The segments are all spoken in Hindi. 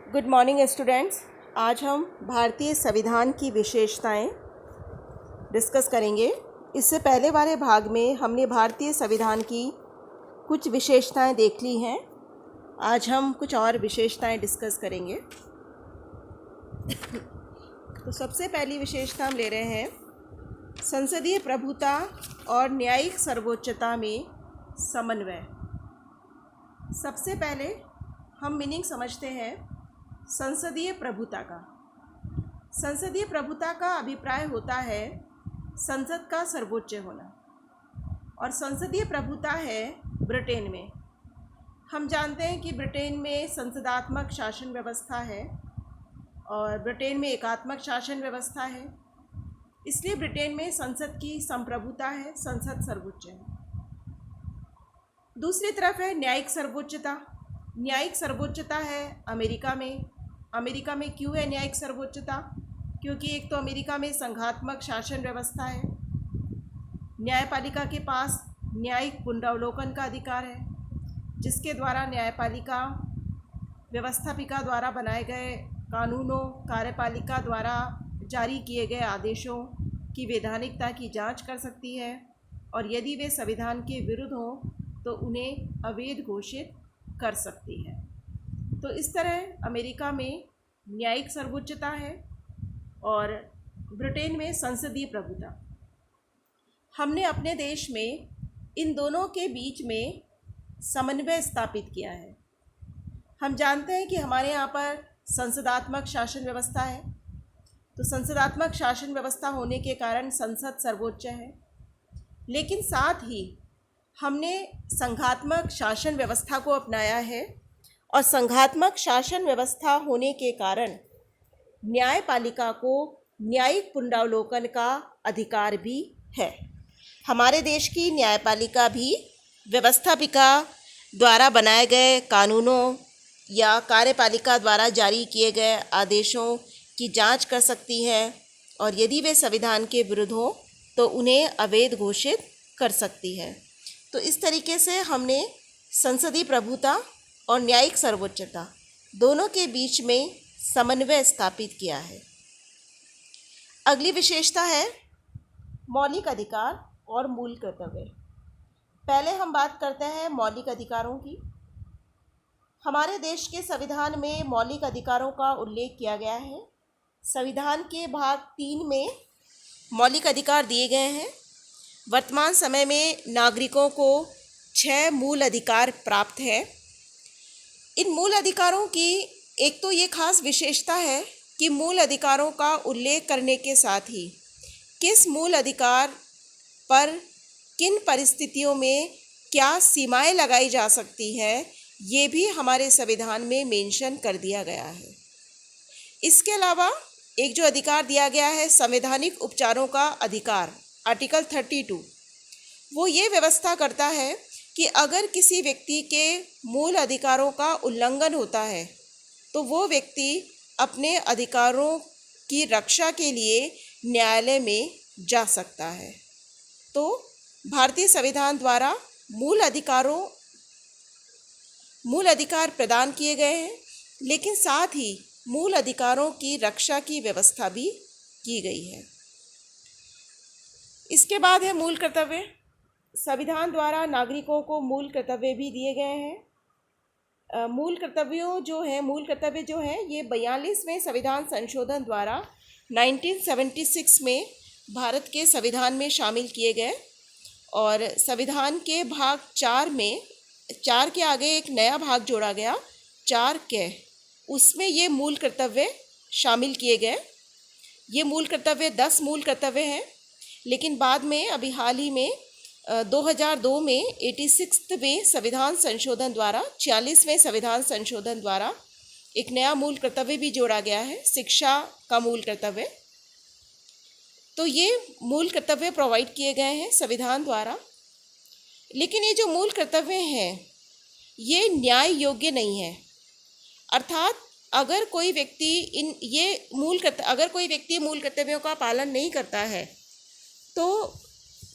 Good morning students. आज हम भारतीय संविधान की विशेषताएं डिस्कस करेंगे। इससे पहले वाले भाग में हमने भारतीय संविधान की कुछ विशेषताएं देख ली हैं। आज हम कुछ और विशेषताएं डिस्कस करेंगे। तो सबसे पहली विशेषता हम ले रहे हैं संसदीय प्रभुता और न्यायिक सर्वोच्चता में समन्वय। सबसे पहले हम मीनिंग समझते हैं संसदीय प्रभुता का। संसदीय प्रभुता का अभिप्राय होता है संसद का सर्वोच्च होना, और संसदीय प्रभुता है ब्रिटेन में। हम जानते हैं कि ब्रिटेन में संसदात्मक शासन व्यवस्था है और ब्रिटेन में एकात्मक शासन व्यवस्था है। इसलिए ब्रिटेन में संसद की संप्रभुता है, संसद सर्वोच्च है। दूसरी तरफ है न्यायिक सर्वोच्चता। न्यायिक सर्वोच्चता है अमेरिका में। अमेरिका में क्यों है न्यायिक सर्वोच्चता? क्योंकि एक तो अमेरिका में संघात्मक शासन व्यवस्था है, न्यायपालिका के पास न्यायिक पुनरावलोकन का अधिकार है, जिसके द्वारा न्यायपालिका व्यवस्थापिका द्वारा बनाए गए कानूनों, कार्यपालिका द्वारा जारी किए गए आदेशों की वैधानिकता की जांच कर सकती है, और यदि वे संविधान के विरुद्ध हों तो उन्हें अवैध घोषित कर सकती है। तो इस तरह अमेरिका में न्यायिक सर्वोच्चता है और ब्रिटेन में संसदीय प्रभुता। हमने अपने देश में इन दोनों के बीच में समन्वय स्थापित किया है। हम जानते हैं कि हमारे यहाँ पर संसदात्मक शासन व्यवस्था है, तो संसदात्मक शासन व्यवस्था होने के कारण संसद सर्वोच्च है, लेकिन साथ ही हमने संघात्मक शासन व्यवस्था को अपनाया है, और संघात्मक शासन व्यवस्था होने के कारण न्यायपालिका को न्यायिक पुनरावलोकन का अधिकार भी है। हमारे देश की न्यायपालिका भी व्यवस्थापिका द्वारा बनाए गए कानूनों या कार्यपालिका द्वारा जारी किए गए आदेशों की जांच कर सकती है, और यदि वे संविधान के विरुद्ध हों तो उन्हें अवैध घोषित कर सकती है। तो इस तरीके से हमने संसदीय प्रभुता और न्यायिक सर्वोच्चता दोनों के बीच में समन्वय स्थापित किया है। अगली विशेषता है मौलिक अधिकार और मूल कर्तव्य। पहले हम बात करते हैं मौलिक अधिकारों की। हमारे देश के संविधान में मौलिक अधिकारों का उल्लेख किया गया है। संविधान के भाग 3 में मौलिक अधिकार दिए गए हैं। वर्तमान समय में नागरिकों को 6 मूल अधिकार प्राप्त है। इन मूल अधिकारों की एक तो ये खास विशेषता है कि मूल अधिकारों का उल्लेख करने के साथ ही किस मूल अधिकार पर किन परिस्थितियों में क्या सीमाएं लगाई जा सकती है, ये भी हमारे संविधान में मेंशन कर दिया गया है। इसके अलावा एक जो अधिकार दिया गया है संवैधानिक उपचारों का अधिकार, आर्टिकल 32, वो ये व्यवस्था करता है कि अगर किसी व्यक्ति के मूल अधिकारों का उल्लंघन होता है तो वो व्यक्ति अपने अधिकारों की रक्षा के लिए न्यायालय में जा सकता है। तो भारतीय संविधान द्वारा मूल अधिकार प्रदान किए गए हैं, लेकिन साथ ही मूल अधिकारों की रक्षा की व्यवस्था भी की गई है। इसके बाद है मूल कर्तव्य। संविधान द्वारा नागरिकों को मूल कर्तव्य भी दिए गए हैं। मूल कर्तव्य जो है ये 42वें संविधान संशोधन द्वारा 1976 में भारत के संविधान में शामिल किए गए, और संविधान के भाग 4 में 4 के आगे एक नया भाग जोड़ा गया, 4 के, उसमें ये मूल कर्तव्य शामिल किए गए। ये मूल कर्तव्य 10 मूल कर्तव्य हैं, लेकिन बाद में अभी हाल ही में 2002 में 86वें संविधान संशोधन द्वारा 46वें संविधान संशोधन द्वारा एक नया मूल कर्तव्य भी जोड़ा गया है, शिक्षा का मूल कर्तव्य। तो ये मूल कर्तव्य प्रोवाइड किए गए हैं संविधान द्वारा, लेकिन ये जो मूल कर्तव्य हैं ये न्याय योग्य नहीं है। अर्थात अगर कोई व्यक्ति मूल कर्तव्यों का पालन नहीं करता है तो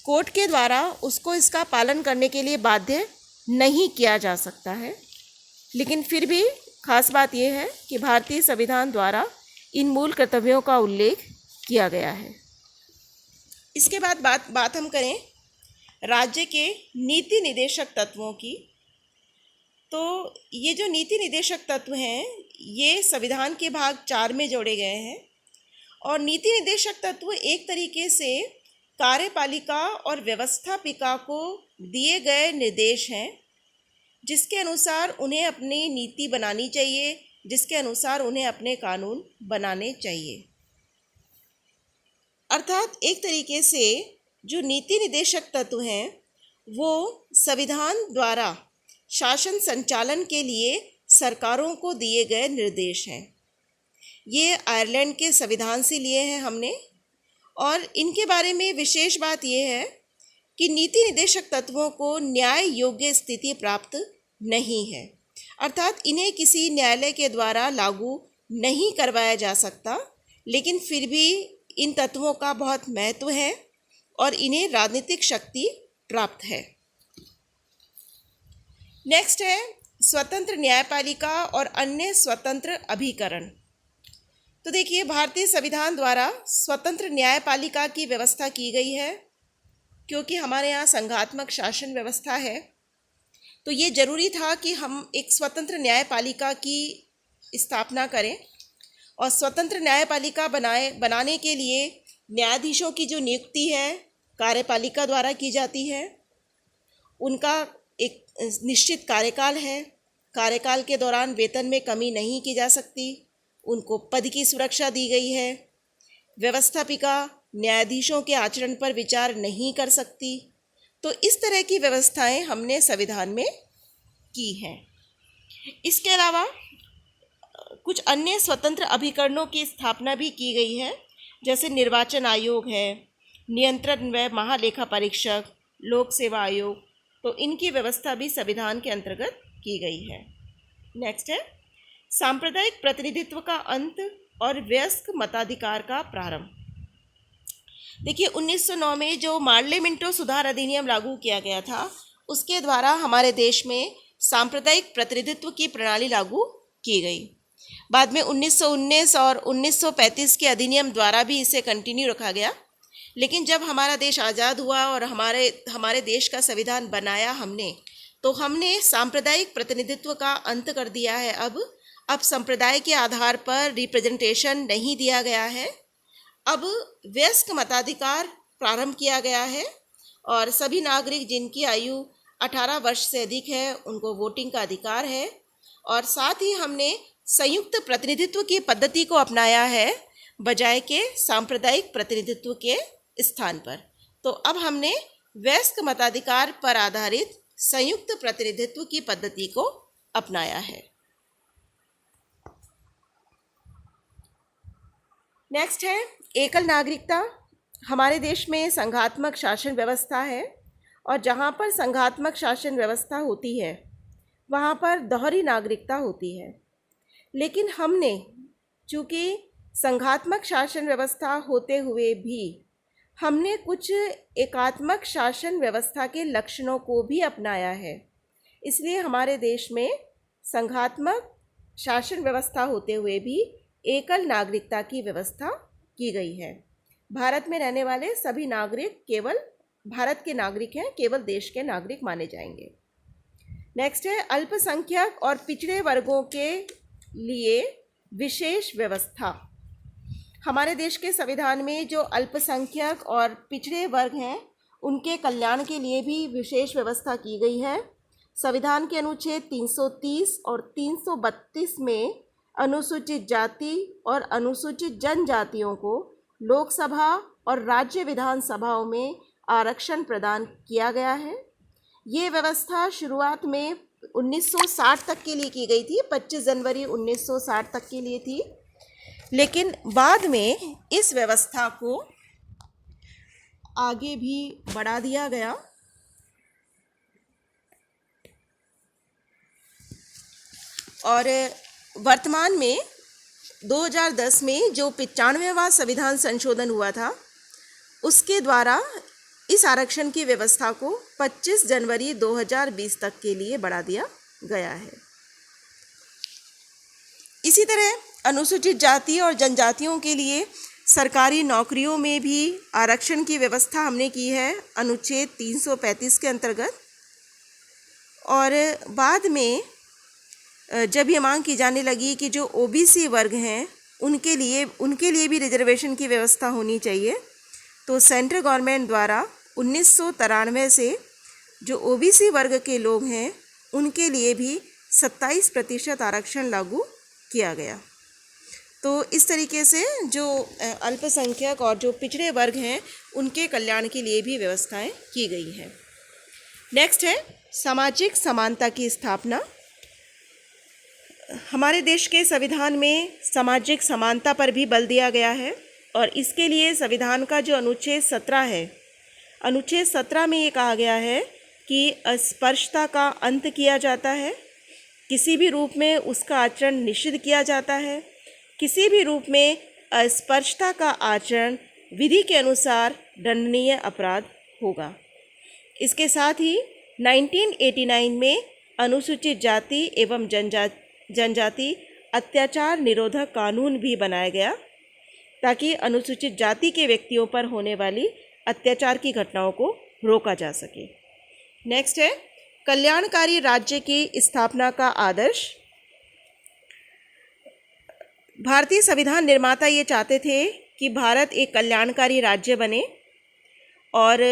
कोर्ट के द्वारा उसको इसका पालन करने के लिए बाध्य नहीं किया जा सकता है। लेकिन फिर भी खास बात यह है कि भारतीय संविधान द्वारा इन मूल कर्तव्यों का उल्लेख किया गया है। इसके बाद बात हम करें राज्य के नीति निदेशक तत्वों की। तो ये जो नीति निदेशक तत्व हैं ये संविधान के भाग 4 में जोड़े गए हैं और नीति निदेशक तत्व एक तरीके से कार्यपालिका और व्यवस्थापिका को दिए गए निर्देश हैं जिसके अनुसार उन्हें अपनी नीति बनानी चाहिए, जिसके अनुसार उन्हें अपने कानून बनाने चाहिए। अर्थात एक तरीके से जो नीति निदेशक तत्व हैं वो संविधान द्वारा शासन संचालन के लिए सरकारों को दिए गए निर्देश हैं। ये आयरलैंड के संविधान से लिए हैं हमने और इनके बारे में विशेष बात यह है कि नीति निदेशक तत्वों को न्याय योग्य स्थिति प्राप्त नहीं है, अर्थात इन्हें किसी न्यायालय के द्वारा लागू नहीं करवाया जा सकता, लेकिन फिर भी इन तत्वों का बहुत महत्व है और इन्हें राजनीतिक शक्ति प्राप्त है। नेक्स्ट है स्वतंत्र न्यायपालिका और अन्य स्वतंत्र अभिकरण। तो देखिए भारतीय संविधान द्वारा स्वतंत्र न्यायपालिका की व्यवस्था की गई है क्योंकि हमारे यहाँ संघात्मक शासन व्यवस्था है, तो ये ज़रूरी था कि हम एक स्वतंत्र न्यायपालिका की स्थापना करें और स्वतंत्र न्यायपालिका बनाने के लिए न्यायाधीशों की जो नियुक्ति है कार्यपालिका द्वारा की जाती है। उनका एक निश्चित कार्यकाल है, कार्यकाल के दौरान वेतन में कमी नहीं की जा सकती, उनको पद की सुरक्षा दी गई है। व्यवस्थापिका न्यायाधीशों के आचरण पर विचार नहीं कर सकती। तो इस तरह की व्यवस्थाएं हमने संविधान में की हैं। इसके अलावा कुछ अन्य स्वतंत्र अभिकरणों की स्थापना भी की गई है, जैसे निर्वाचन आयोग है, नियंत्रण व महालेखा परीक्षक, लोक सेवा आयोग, तो इनकी व्यवस्था भी संविधान के अंतर्गत की गई है। नेक्स्ट है सांप्रदायिक प्रतिनिधित्व का अंत और वयस्क मताधिकार का प्रारंभ। देखिए 1909 में जो मार्ले मिंटो सुधार अधिनियम लागू किया गया था उसके द्वारा हमारे देश में सांप्रदायिक प्रतिनिधित्व की प्रणाली लागू की गई। बाद में 1919 और 1935 के अधिनियम द्वारा भी इसे कंटिन्यू रखा गया, लेकिन जब हमारा देश आज़ाद हुआ और हमारे देश का संविधान बनाया हमने, तो हमने सांप्रदायिक प्रतिनिधित्व का अंत कर दिया है। अब संप्रदाय के आधार पर रिप्रेजेंटेशन नहीं दिया गया है। अब वयस्क मताधिकार प्रारंभ किया गया है और सभी नागरिक जिनकी आयु 18 वर्ष से अधिक है उनको वोटिंग का अधिकार है। और साथ ही हमने संयुक्त प्रतिनिधित्व की पद्धति को अपनाया है बजाय के सांप्रदायिक प्रतिनिधित्व के स्थान पर। तो अब हमने वयस्क मताधिकार पर आधारित संयुक्त प्रतिनिधित्व की पद्धति को अपनाया है। नेक्स्ट है एकल नागरिकता। हमारे देश में संघात्मक शासन व्यवस्था है और जहाँ पर संघात्मक शासन व्यवस्था होती है वहाँ पर दोहरी नागरिकता होती है, लेकिन हमने चूँकि संघात्मक शासन व्यवस्था होते हुए भी हमने कुछ एकात्मक शासन व्यवस्था के लक्षणों को भी अपनाया है, इसलिए हमारे देश में संघात्मक शासन व्यवस्था होते हुए भी एकल नागरिकता की व्यवस्था की गई है। भारत में रहने वाले सभी नागरिक केवल भारत के नागरिक हैं, केवल देश के नागरिक माने जाएंगे। नेक्स्ट है अल्पसंख्यक और पिछड़े वर्गों के लिए विशेष व्यवस्था। हमारे देश के संविधान में जो अल्पसंख्यक और पिछड़े वर्ग हैं उनके कल्याण के लिए भी विशेष व्यवस्था की गई है। संविधान के अनुच्छेद 330 और 332 में अनुसूचित जाति और अनुसूचित जनजातियों को लोकसभा और राज्य विधानसभाओं में आरक्षण प्रदान किया गया है। ये व्यवस्था शुरुआत में 1960 तक के लिए की गई थी, 25 जनवरी 1960 तक के लिए थी, लेकिन बाद में इस व्यवस्था को आगे भी बढ़ा दिया गया और वर्तमान में 2010 में जो 95वां संविधान संशोधन हुआ था उसके द्वारा इस आरक्षण की व्यवस्था को 25 जनवरी 2020 तक के लिए बढ़ा दिया गया है। इसी तरह अनुसूचित जाति और जनजातियों के लिए सरकारी नौकरियों में भी आरक्षण की व्यवस्था हमने की है अनुच्छेद 335 के अंतर्गत। और बाद में जब ये मांग की जाने लगी कि जो ओबीसी वर्ग हैं उनके लिए भी रिजर्वेशन की व्यवस्था होनी चाहिए, तो सेंट्रल गवर्नमेंट द्वारा 1993 से जो ओबीसी वर्ग के लोग हैं उनके लिए भी 27% आरक्षण लागू किया गया। तो इस तरीके से जो अल्पसंख्यक और जो पिछड़े वर्ग हैं उनके कल्याण के लिए भी व्यवस्थाएं की गई हैं। नेक्स्ट है सामाजिक समानता की स्थापना। हमारे देश के संविधान में सामाजिक समानता पर भी बल दिया गया है और इसके लिए संविधान का जो अनुच्छेद 17 है, अनुच्छेद 17 में ये कहा गया है कि अस्पृश्यता का अंत किया जाता है, किसी भी रूप में उसका आचरण निषिद्ध किया जाता है, किसी भी रूप में अस्पृश्यता का आचरण विधि के अनुसार दंडनीय अपराध होगा। इसके साथ ही 1989 में अनुसूचित जाति एवं जनजाति अत्याचार निरोधक कानून भी बनाया गया ताकि अनुसूचित जाति के व्यक्तियों पर होने वाली अत्याचार की घटनाओं को रोका जा सके। नेक्स्ट है कल्याणकारी राज्य की स्थापना का आदर्श। भारतीय संविधान निर्माता ये चाहते थे कि भारत एक कल्याणकारी राज्य बने और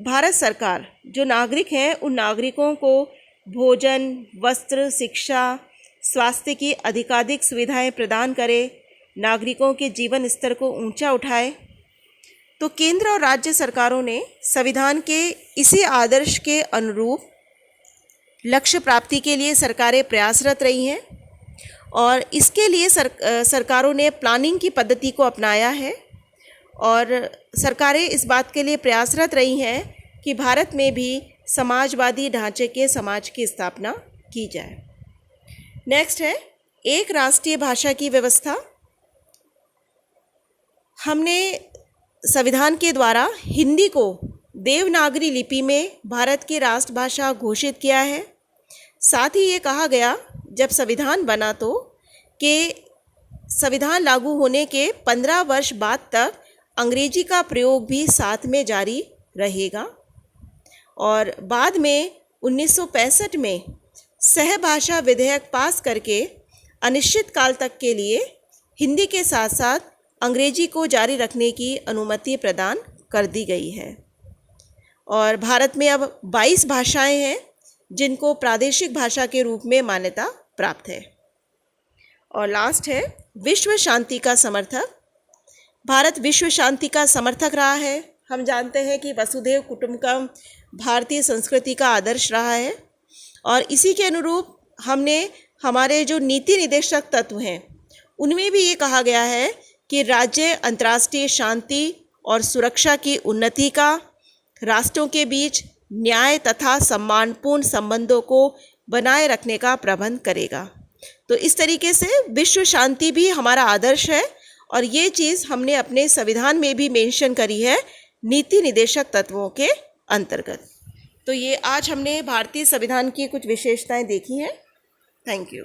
भारत सरकार जो नागरिक हैं उन नागरिकों को भोजन, वस्त्र, शिक्षा, स्वास्थ्य की अधिकाधिक सुविधाएं प्रदान करे, नागरिकों के जीवन स्तर को ऊंचा उठाए। तो केंद्र और राज्य सरकारों ने संविधान के इसी आदर्श के अनुरूप लक्ष्य प्राप्ति के लिए सरकारें प्रयासरत रही हैं और इसके लिए सरकारों ने प्लानिंग की पद्धति को अपनाया है और सरकारें इस बात के लिए प्रयासरत रही हैं कि भारत में भी समाजवादी ढांचे के समाज की स्थापना की जाए। नेक्स्ट है एक राष्ट्रीय भाषा की व्यवस्था। हमने संविधान के द्वारा हिंदी को देवनागरी लिपि में भारत की राष्ट्रभाषा घोषित किया है। साथ ही ये कहा गया जब संविधान बना तो कि संविधान लागू होने के 15 वर्ष बाद तक अंग्रेजी का प्रयोग भी साथ में जारी रहेगा और बाद में 1965 में सहभाषा विधेयक पास करके अनिश्चित काल तक के लिए हिंदी के साथ साथ अंग्रेजी को जारी रखने की अनुमति प्रदान कर दी गई है और भारत में अब 22 भाषाएं हैं जिनको प्रादेशिक भाषा के रूप में मान्यता प्राप्त है। और लास्ट है विश्व शांति का समर्थक। भारत विश्व शांति का समर्थक रहा है। हम जानते हैं कि वसुधैव कुटुंबकम भारतीय संस्कृति का आदर्श रहा है और इसी के अनुरूप हमने हमारे जो नीति निर्देशक तत्व हैं उनमें भी ये कहा गया है कि राज्य अंतर्राष्ट्रीय शांति और सुरक्षा की उन्नति का, राष्ट्रों के बीच न्याय तथा सम्मानपूर्ण संबंधों को बनाए रखने का प्रबंध करेगा। तो इस तरीके से विश्व शांति भी हमारा आदर्श है और ये चीज़ हमने अपने संविधान में भी मेंशन करी है नीति निर्देशक तत्वों के अंतर्गत। तो ये आज हमने भारतीय संविधान की कुछ विशेषताएं देखी हैं। Thank you.